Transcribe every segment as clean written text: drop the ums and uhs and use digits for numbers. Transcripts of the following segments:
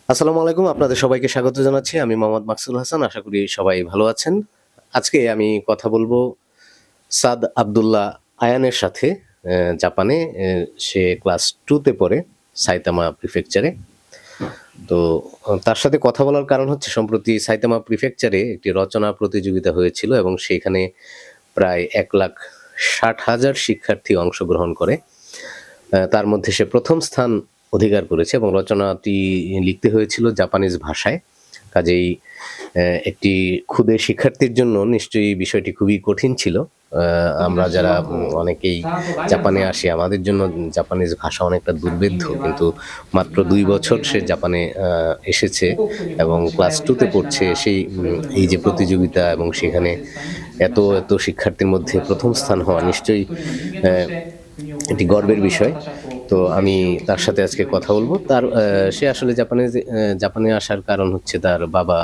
আসসালামু আলাইকুম, আপনাদের সবাইকে স্বাগত জানাচ্ছি। আমি মোহাম্মদ মাকসুদুল হাসান। আশা করি সবাই ভালো আছেন। আজকে আমি কথা বলবো সাদ আব্দুল্লাহ আয়ানের সাথে। জাপানে সে ক্লাস 2 তে পড়ে, সাইতামা প্রিফেকচারে। তো তার সাথে কথা বলার কারণ হচ্ছে সম্প্রতি সাইতামা প্রিফেকচারে একটি রচনা প্রতিযোগিতা হয়েছিল এবং সেখানে প্রায় 1,60,000 শিক্ষার্থী অংশগ্রহণ করে। তার মধ্যে সে প্রথম স্থান অধিকার করেছে এবং রচনাটি লিখতে হয়েছিল জাপানিজ ভাষায়। কাজেই একটি ক্ষুদে শিক্ষার্থীর জন্য নিশ্চয়ই বিষয়টি খুবই কঠিন ছিল। আমরা যারা অনেকেই জাপানে আসি, আমাদের জন্য জাপানিজ ভাষা অনেকটা দুর্বেদ্য, কিন্তু মাত্র 2 বছর সে জাপানে এসেছে এবং ক্লাস 2 তে পড়ছে। সেই এই যে প্রতিযোগিতা এবং সেখানে এত এত শিক্ষার্থীর মধ্যে প্রথম স্থান হওয়া নিশ্চয়ই একটি গর্বের বিষয়। তো আমি তার সাথে আজকে কথা বলবো। সে আসলে জাপানে আসার কারণ হচ্ছে তার বাবা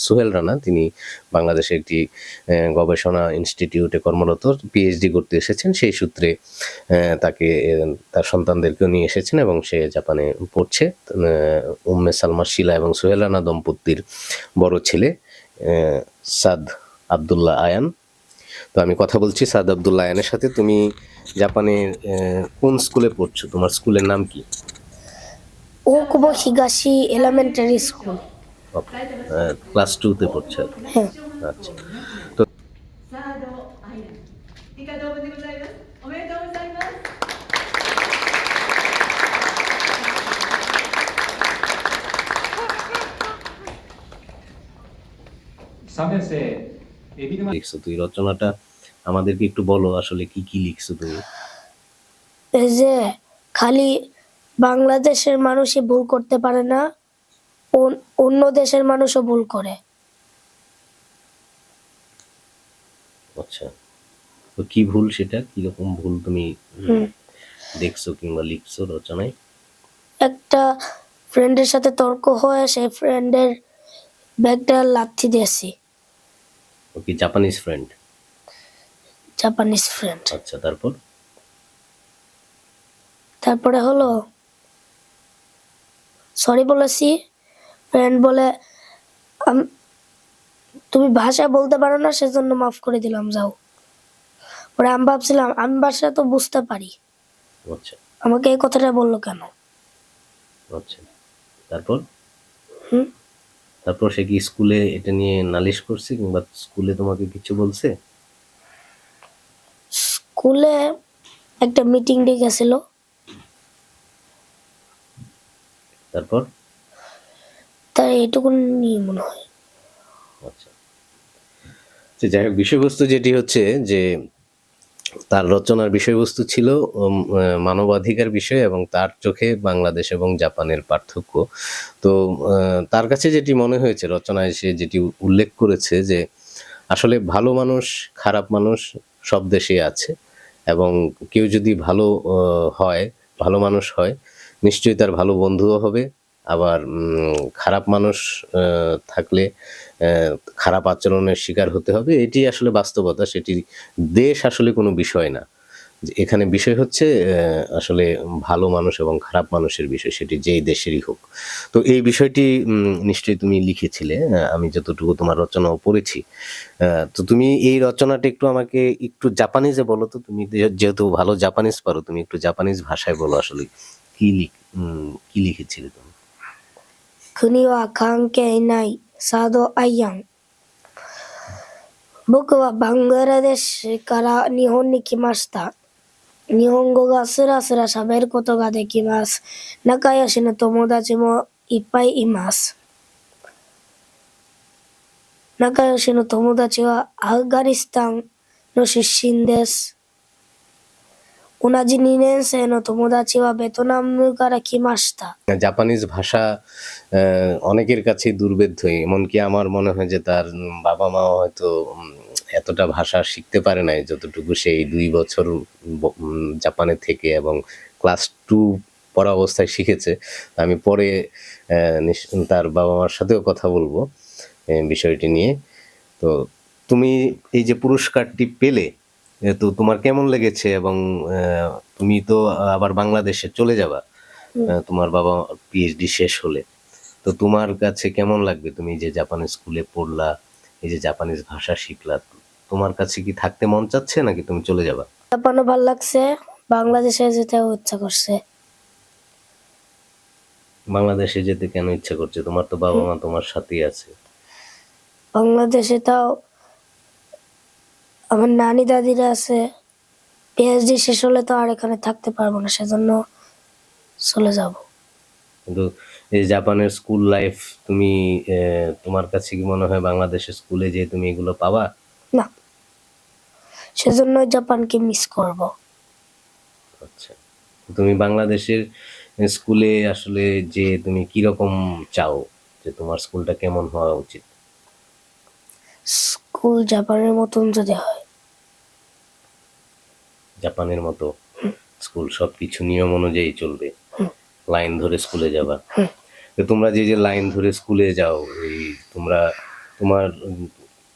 সোহেল রানা। তিনি বাংলাদেশে একটি গবেষণা ইনস্টিটিউটে কর্মরত, পিএইচডি করতে এসেছেন। সেই সূত্রে তাকে তার সন্তানদেরকেও নিয়ে এসেছেন এবং সে জাপানে পড়ছে। উম্মে সালমা শিলা এবং সোহেল রানা দম্পতির বড় ছেলে সাদ আব্দুল্লাহ আয়ান। তো আমি কথা বলছি সাদ আব্দুল্লাহ আয়ানের সাথে। তুমি জাপানের কোন স্কুলে পড়ছো? তোমার স্কুলের নাম কি? ওকুবো হিগাশি এলিমেন্টারি স্কুল। ক্লাস 2 তে পড়ছো? হ্যাঁ। আচ্ছা। তো 3年生エビ沼 লিখছো তুই রচনাটা, আমাদেরকে একটু বলো আসলে কি কি লিখছো তুমি? এই যে খালি বাংলাদেশের মানুষই ভুল করতে পারে না, অন্য দেশের মানুষও ভুল করে। আচ্ছা, তো কি ভুল, সেটা কিরকম ভুল তুমি হুম। দেখছো কিংবা লিখছো রচনায়? একটা ফ্রেন্ডের সাথে তর্ক হয়ে সেই ফ্রেন্ডের ব্যাগটা লাথি দিয়েছি। ও কি জাপানিজ ফ্রেন্ড? Japanese friend. আচ্ছা, তারপর? তারপরে হলো সরি বলেছি। ফ্রেন্ড বলে তুমি ভাষা বলতে পারো না, সেজন্য মাফ করে দিলাম, যাও। পরে আমি ভাবছিলাম আমি ভাষা তো বুঝতে পারি, আচ্ছা আমাকে এই কথাটা বললো কেন। আচ্ছা, তারপর? হুম। তারপর সে কি স্কুলে এটা নিয়ে নালিশ করছে কিংবা স্কুলে তোমাকে কিছু বলছে? স্কুলে একটা মিটিং ডেকেছিল। তারপর? তাই এটুকু নিয়ে মনে হয়। আচ্ছা, তো যাই হোক, বিষয়বস্তু যেটি হচ্ছে যে তার রচনার বিষয়বস্তু ছিল মানবাধিকার বিষয় এবং তার চোখে বাংলাদেশ এবং জাপানের পার্থক্য। তো তার কাছে যেটি মনে হয়েছে রচনায়, সে যেটি উল্লেখ করেছে যে আসলে ভালো মানুষ, খারাপ মানুষ সব দেশেই আছে এবং কেউ যদি ভালো হয়, ভালো মানুষ হয়, নিশ্চয়ই তার ভালো বন্ধুও হবে। আবার খারাপ মানুষ থাকলে খারাপ আচরণের শিকার হতে হবে। এটি আসলে বাস্তবতা। সেটি দেশ আসলে কোনো বিষয় না। যে এখানে বিষয় হচ্ছে আসলে ভালো মানুষ এবং খারাপ মানুষের বিষয়, সেটি যেই দেশেরই হোক। তো এই বিষয়টি নিশ্চয়ই তুমি লিখেছিলে। আমি যতটুকু তোমার রচনাও পড়েছি। তো তুমি এই রচনাটা একটু আমাকে একটু জাপানিজে বলো তো। তুমি যেহেতু ভালো জাপানিজ পারো, তুমি একটু জাপানিজ ভাষায় বলো আসলে কি লিখেছিলে তুমি? 国は関係ないサードアイアン。僕はバングラデシュから日本に来ました。日本語がスラスラ喋ることができます。仲良しの友達もいっぱいいます。仲良しの友達はアフガニスタンの出身です。同じ2年生の友達はベトナムから来ました。 জাপানিজ ভাষা অনেকের কাছেই দুর্বেদ্য। এমনকি আমার মনে হয় যে তার বাবা মাও হয়তো এতটা ভাষা শিখতে পারে নাই যতটুকু সেই 2 বছর জাপানে থেকে এবং ক্লাস 2 পড়া অবস্থায় শিখেছে। আমি পরে তার বাবা মার সাথেও কথা বলবো বিষয়টি নিয়ে। তো তুমি এই যে পুরস্কারটি পেলে, তো তোমার কেমন লেগেছে? এবং তুমি তো আবার বাংলাদেশে চলে যাবা তোমার বাবা পিএইচডি শেষ হলে। তো তোমার কাছে কেমন লাগবে, তুমি যে জাপানিজ স্কুলে পড়লা, এই যে জাপানিজ ভাষা শিখলা, তোমার কাছে কি থাকতে মন চাচ্ছে নাকি তুমি চলে যাবা? জাপানও ভাল লাগছে, বাংলাদেশে যেতেও ইচ্ছা করছে। বাংলাদেশে যেতে কেন ইচ্ছা করছে? তোমার তো বাবা মা তোমার সাথেই আছে। বাংলাদেশে তাও আমার নানি দাদিরা আছে, পিএইচডি শেষ হলে তো আর এখানে থাকতে পারবো না, সেজন্য চলে যাব। কিন্তু এই জাপানের স্কুল লাইফ তুমি তোমার কাছে কি মনে হয় বাংলাদেশের স্কুলে যে তুমি এগুলো পাবা? না, সেজন্য জাপানকে মিস করব। আচ্ছা, তুমি বাংলাদেশের স্কুলে আসলে যে তুমি কিরকম চাও, যে তোমার স্কুলটা কেমন হওয়া উচিত? স্কুল জাপানের মতন যদি হয়। জাপানের মতো স্কুল, সবকিছু নিয়ম অনুযায়ী চলবে, লাইন ধরে স্কুলে যাবা। তো তোমরা যে যে লাইন ধরে স্কুলে যাও, এই তোমরা তোমার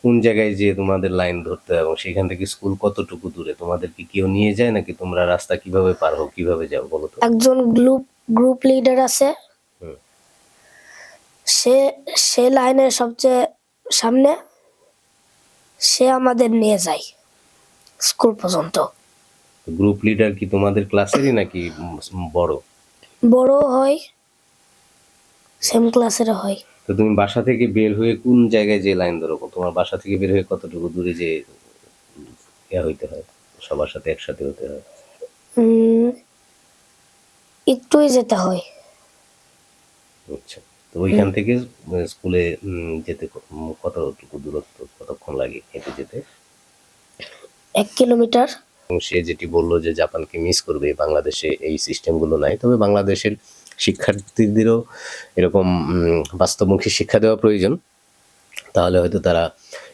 কোন জায়গায় যে তোমাদের লাইন ধরতে হয় এবং সেখান থেকে স্কুল কতটুকু দূরে, তোমাদের কি কেউ নিয়ে যায় নাকি তোমরা রাস্তা কিভাবে পার হও, কিভাবে যাও বলো তো? একজন গ্রুপ লিডার আছে, হুম। সে সে লাইনের সবচেয়ে সামনে, সে আমাদের নিয়ে যায় স্কুল পর্যন্ত। গ্রুপ লিডার কি তোমাদের ক্লাসেরই নাকি বড়? বড় হয়, সেম ক্লাসের হয়। তো তুমি বাসা থেকে বের হয়ে কোন জায়গায় যে লাইন ধরো, তোমার বাসা থেকে বের হয়ে কতটুকু দূরে যে হইতে হয়, সবার সাথে একসাথে হতে হয়? উম, একটুই যেতে হয়। আচ্ছা, তো ওইখান থেকে স্কুলে যেতে কতটুকু দূরত্ব, কতক্ষণ লাগে হেঁটে যেতে? 1 কিলোমিটার। এবং সে যেটি বললো যে জাপানকে মিস করবে, বাংলাদেশে এই সিস্টেমগুলো নাই, তবে বাংলাদেশের শিক্ষার্থীদেরও এরকম বাস্তবমুখী শিক্ষা দেওয়া প্রয়োজন, তাহলে হয়তো তারা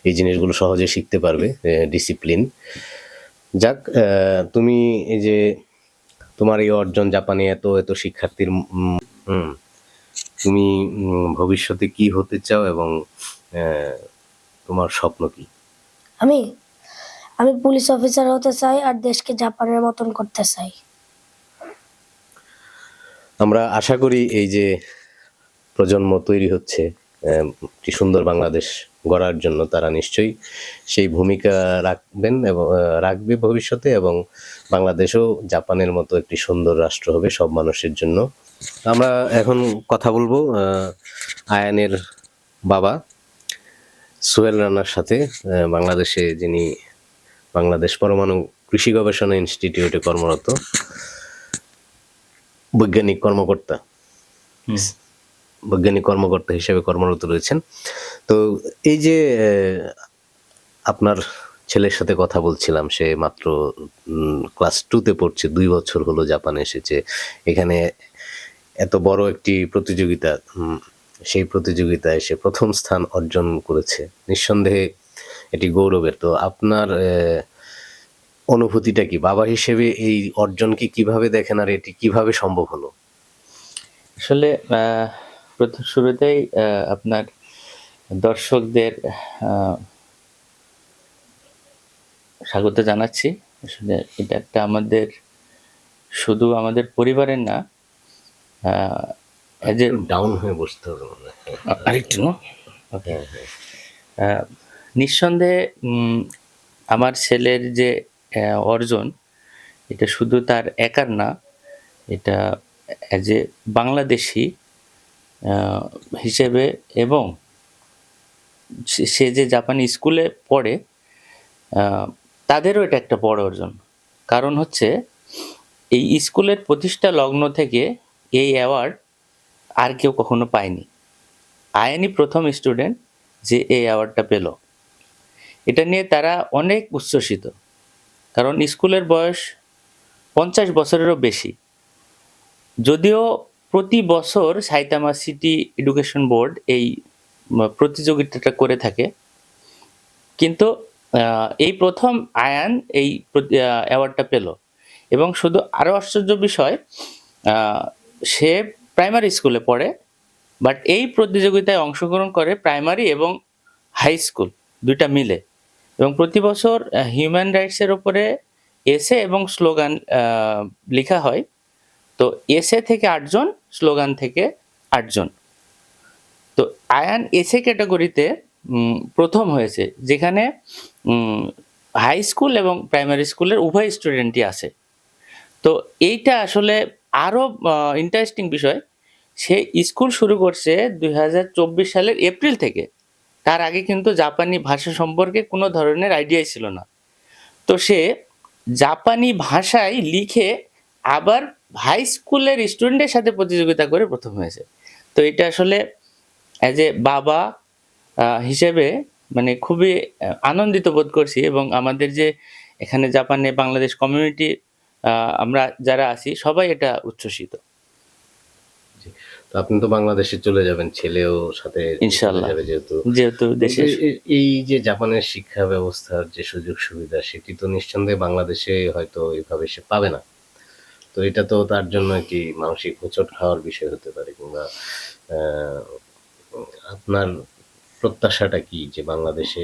এই জিনিসগুলো সহজে শিখতে পারবে, ডিসিপ্লিন। যাক, তুমি এই যে তোমার এই অর্জন, জাপানে এত এত শিক্ষার্থীর তুমি ভবিষ্যতে কি হতে চাও এবং তোমার স্বপ্ন কি? আমি আমি পুলিশ অফিসার হতে চাই আর দেশকে জাপানের মতন করতে চাই। আমরা আশা করি এই যে প্রজন্ম তৈরি হচ্ছে একটি সুন্দর বাংলাদেশ গড়ার জন্য, তারা নিশ্চয়ই সেই ভূমিকা রাখবেন এবং রাখবে ভবিষ্যতে, এবং বাংলাদেশও জাপানের মতো একটি সুন্দর রাষ্ট্র হবে সব মানুষের জন্য। আমরা এখন কথা বলবো আয়ানের বাবা সোহেল রানার সাথে, বাংলাদেশে যিনি বাংলাদেশ পরমাণু কৃষি গবেষণা ইনস্টিটিউটে কর্মরত বৈজ্ঞানিক কর্মকর্তা, বৈজ্ঞানিক কর্মকর্তা হিসেবে কর্মরত রয়েছেন। তো এই যে আপনার ছেলের সাথে কথা বলছিলাম, সে মাত্র ক্লাস 2-তে পড়ছে, 2 বছর হলো জাপানে এসেছে। এখানে এত বড় একটি প্রতিযোগিতা, সেই প্রতিযোগিতায় সে প্রথম স্থান অর্জন করেছে, নিঃসন্দেহে এটি গৌরবের। তো আপনার অনুভূতিটা কি, বাবা হিসেবে এই অর্জনকে কিভাবে দেখেন আর এটি কিভাবে সম্ভব হলো? আসলে প্রথম শুরুতেই আপনার দর্শকদের স্বাগত জানাচ্ছি। আসলে এটা একটা আমাদের, শুধু আমাদের পরিবারের না, এজ এ ডাউন হয়ে বসতে হবে মনে হয়। আরেকটু ওকে। নিঃসন্দেহে আমার ছেলের যে অর্জন, এটা শুধু তার একার না, এটা অ্যাজ এ বাংলাদেশি হিসেবে, এবং সে যে জাপানি স্কুলে পড়ে তাদেরও এটা একটা বড় অর্জন। কারণ হচ্ছে এই স্কুলের প্রতিষ্ঠা লগ্ন থেকে এই অ্যাওয়ার্ড আর কেউ কখনো পায়নি। আয়ানই প্রথম স্টুডেন্ট যে এই অ্যাওয়ার্ডটা পেল। এটা নিয়ে তারা অনেক উচ্ছ্বসিত, কারণ স্কুলের বয়স 50 বছরেরও বেশি। যদিও প্রতি বছর সাইতামা সিটি এডুকেশন বোর্ড এই প্রতিযোগিতাটা করে থাকে, কিন্তু এই প্রথম আয়ান এই অ্যাওয়ার্ডটা পেল। এবং শুধু আরও আশ্চর্য বিষয়, সে প্রাইমারি স্কুলে পড়ে, বাট এই প্রতিযোগিতায় অংশগ্রহণ করে প্রাইমারি এবং হাই স্কুল দুইটা মিলে। এবং প্রতি বছর হিউম্যান রাইটসের ওপরে এসে এবং স্লোগান লেখা হয়। তো এসে থেকে 8 জন, স্লোগান থেকে 8 জন। তো আয়ান এসএ ক্যাটাগরিতে প্রথম হয়েছে, যেখানে হাই স্কুল এবং প্রাইমারি স্কুলের উভয় স্টুডেন্টই আছে। তো এইটা আসলে আরও ইন্টারেস্টিং বিষয়, সে স্কুল শুরু করছে 2024 সালের এপ্রিল থেকে। তার আগে কিন্তু জাপানি ভাষা সম্পর্কে কোনো ধরনের আইডিয়াই ছিল না। তো সে জাপানি ভাষায় লিখে আবার হাই স্কুলের স্টুডেন্টের সাথে প্রতিযোগিতা করে প্রথম হয়েছে। তো এটা আসলে অ্যাজ এ বাবা হিসেবে মানে খুবই আনন্দিত বোধ করছি, এবং আমাদের যে এখানে জাপানে বাংলাদেশ কমিউনিটি আমরা যারা আছি সবাই এটা উচ্ছ্বসিত। তো আপনি তো বাংলাদেশে চলে যাবেন, ছেলেও সাথে চলে ইনশাআল্লাহ। যাবে যেহেতু। যেহেতু দেশের এই যে জাপানের শিক্ষা ব্যবস্থার যে সুযোগ সুবিধা, সেটি তো নিঃসন্দেহে বাংলাদেশে হয়তো এইভাবে সে পাবে না। তো এটা তো তার জন্য একটি মানসিক হোঁচট খাওয়ার বিষয় হতে পারে, কিংবা আপনার প্রত্যাশাটা কি যে বাংলাদেশে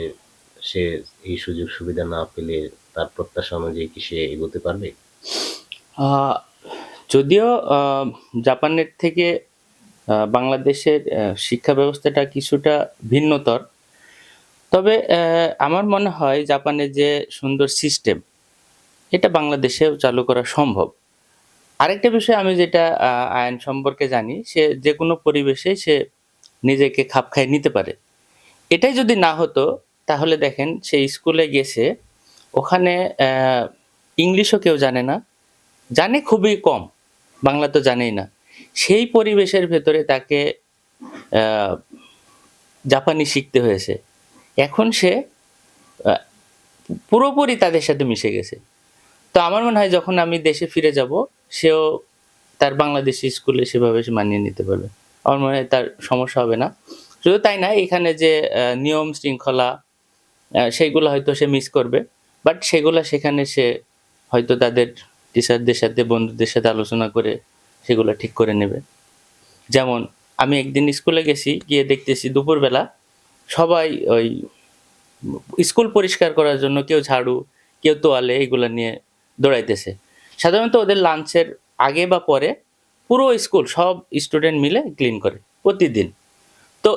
সে এই সুযোগ সুবিধা না পেলে তার প্রত্যাশা অনুযায়ী কি সে এগোতে পারবে? যদিও জাপানের থেকে বাংলাদেশের শিক্ষা ব্যবস্থাটা কিছুটা ভিন্নতর, তবে আমার মনে হয় জাপানের যে সুন্দর সিস্টেম, এটা বাংলাদেশেও চালু করা সম্ভব। আরেকটা বিষয় আমি যেটা আইন সম্পর্কে জানি, সে যে কোনো পরিবেশে সে নিজেকে খাপ খাইয়ে নিতে পারে। এটাই যদি না হতো, তাহলে দেখেন সে স্কুলে গেছে, ওখানে ইংলিশও কেউ জানে না, জানে খুবই কম, বাংলা তো জানেই না। সেই পরিবেশের ভেতরে তাকে জাপানি শিখতে হয়েছে। এখন সে পুরোপুরি তাদের সাথে মিশে গেছে। তো আমার মনে হয় যখন আমি দেশে ফিরে যাব, সেও তার বাংলাদেশি স্কুলে সেভাবে সে মানিয়ে নিতে পারবে। আমার মনে হয় তার সমস্যা হবে না। শুধু তাই না, এখানে যে নিয়ম শৃঙ্খলা সেইগুলো হয়তো সে মিস করবে, বাট সেগুলো সেখানে সে হয়তো তাদের টিচারদের সাথে, বন্ধুদের সাথে আলোচনা করে সেগুলো ঠিক করে নেবে। যেমন আমি একদিন স্কুলে গেছি, গিয়ে দেখতেছি দুপুরবেলা সবাই ওই স্কুল পরিষ্কার করার জন্য কেউ ঝাড়ু, কেউ তোয়ালে এগুলো নিয়ে দৌড়াইতেছে। সাধারণত ওদের লাঞ্চের আগে বা পরে পুরো স্কুল সব স্টুডেন্ট মিলে ক্লিন করে প্রতিদিন। তো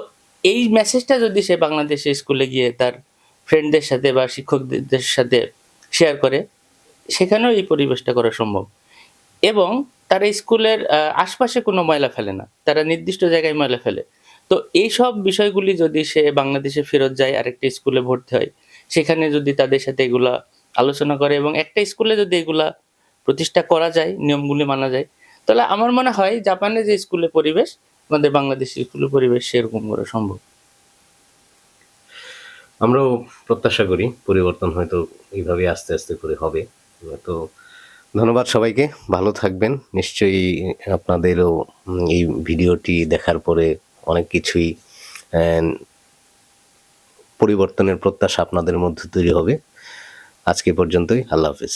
এই মেসেজটা যদি সে বাংলাদেশে স্কুলে গিয়ে তার ফ্রেন্ডদের সাথে বা শিক্ষকদের সাথে শেয়ার করে, সেখানেও এই পরিবেশটা করা সম্ভব। এবং তারা স্কুলের আশপাশে কোনো ময়লা ফেলে না, তারা নির্দিষ্ট জায়গায় ময়লা ফেলে। তো এই সব বিষয়গুলি যদি সে বাংলাদেশে ফেরত যায়, আরেকটা স্কুলে ভর্তি হয়, সেখানে যদি তাদের সাথে এগুলা আলোচনা করে এবং একটা স্কুলে যদি এগুলা প্রতিষ্ঠা করা যায়, নিয়মগুলি মানা যায়, তাহলে আমার মনে হয় জাপানে যে স্কুলের পরিবেশ, আমাদের বাংলাদেশের স্কুলের পরিবেশ সেরকম করা সম্ভব। আমরাও প্রত্যাশা করি পরিবর্তন হয়তো এইভাবে আস্তে আস্তে করে হবে। তো ধন্যবাদ সবাইকে, ভালো থাকবেন। নিশ্চয়ই আপনাদেরও এই ভিডিওটি দেখার পরে অনেক কিছুই পরিবর্তনের প্রত্যাশা আপনাদের মধ্যে তৈরি হবে। আজকে পর্যন্তই, আল্লাহ হাফিজ।